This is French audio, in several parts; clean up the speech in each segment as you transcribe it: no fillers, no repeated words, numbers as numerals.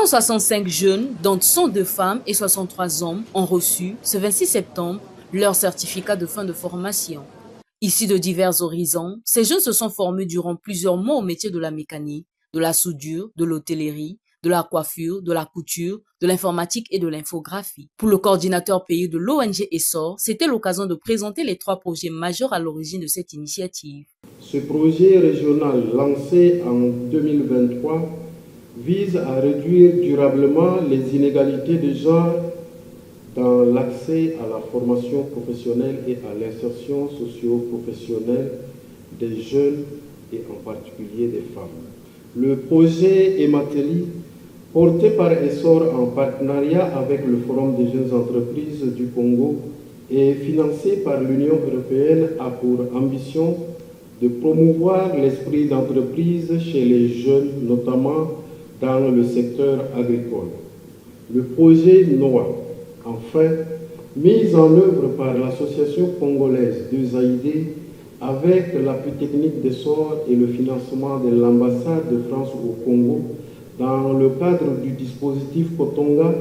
165 jeunes, dont 102 femmes et 63 hommes, ont reçu, ce 26 septembre, leur certificat de fin de formation. Issus de divers horizons, ces jeunes se sont formés durant plusieurs mois au métier de la mécanique, de la soudure, de l'hôtellerie, de la coiffure, de la couture, de l'informatique et de l'infographie. Pour le coordinateur pays de l'ONG Essor, c'était l'occasion de présenter les 3 projets majeurs à l'origine de cette initiative. Ce projet régional lancé en 2023 vise à réduire durablement les inégalités de genre dans l'accès à la formation professionnelle et à l'insertion socio-professionnelle des jeunes et en particulier des femmes. Le projet Emateli, porté par Essor en partenariat avec le Forum des jeunes entreprises du Congo et financé par l'Union européenne, a pour ambition de promouvoir l'esprit d'entreprise chez les jeunes, notamment dans le secteur agricole. Le projet NOA, enfin, mis en œuvre par l'association congolaise de Zaïdé avec l'appui technique d'Essor et le financement de l'ambassade de France au Congo, dans le cadre du dispositif Kotonga,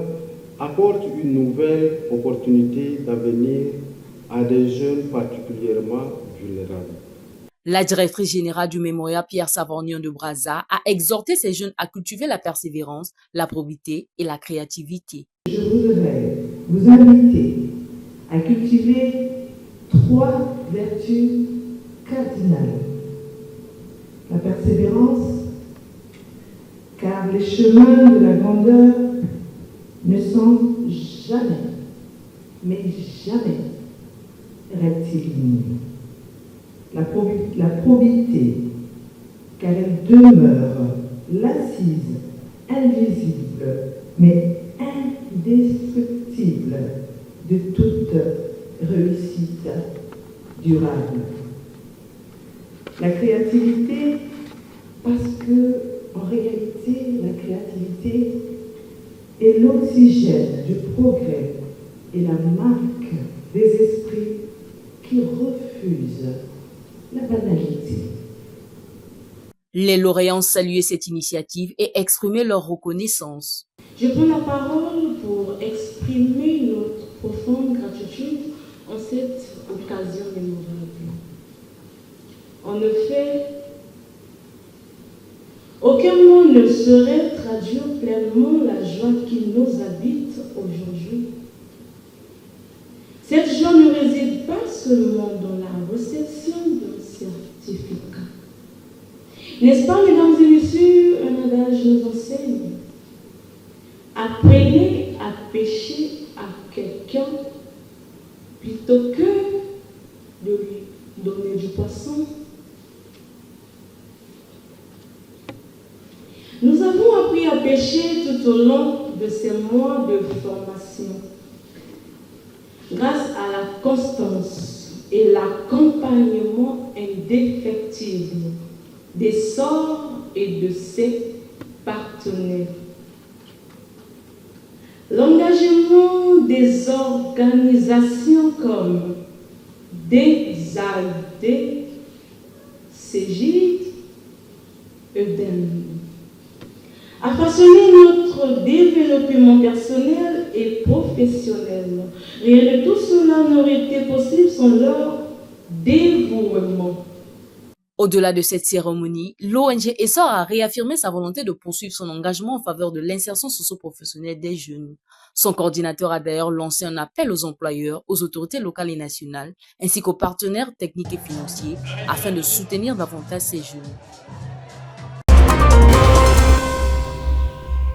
apporte une nouvelle opportunité d'avenir à des jeunes particulièrement vulnérables. La directrice générale du mémorial Pierre Savorgnan de Brazza a exhorté ces jeunes à cultiver la persévérance, la probité et la créativité. Je voudrais vous inviter à cultiver 3 vertus cardinales. La persévérance, car les chemins de la grandeur ne sont jamais, mais jamais rectilignes. La probité, car elle demeure l'assise invisible, mais indestructible de toute réussite durable. La créativité, parce que en réalité, la créativité est l'oxygène du progrès et la marque des esprits qui refusent la banalité. Les lauréats ont salué cette initiative et exprimé leur reconnaissance. Je prends la parole pour exprimer notre profonde gratitude en cette occasion mémorable. En effet, aucun mot ne saurait traduire pleinement la joie qui nous habite aujourd'hui. Cette joie ne réside pas seulement dans la réception d'un certificat. N'est-ce pas, mesdames et messieurs, un adage nous enseigne? Apprenez à pêcher à quelqu'un plutôt que de lui donner du poisson. Nous avons appris à pêcher tout au long de ces mois de formation. Grâce à la constance et l'accompagnement indéfectible d'Essor et de ses partenaires. L'engagement des organisations comme DESALD, CEGID, EDEM a façonné notre développement personnel et professionnel. Rien de tout cela n'aurait été possible sans leur dévouement. Au-delà de cette cérémonie, l'ONG Essor a réaffirmé sa volonté de poursuivre son engagement en faveur de l'insertion socio-professionnelle des jeunes. Son coordinateur a d'ailleurs lancé un appel aux employeurs, aux autorités locales et nationales, ainsi qu'aux partenaires techniques et financiers, afin de soutenir davantage ces jeunes.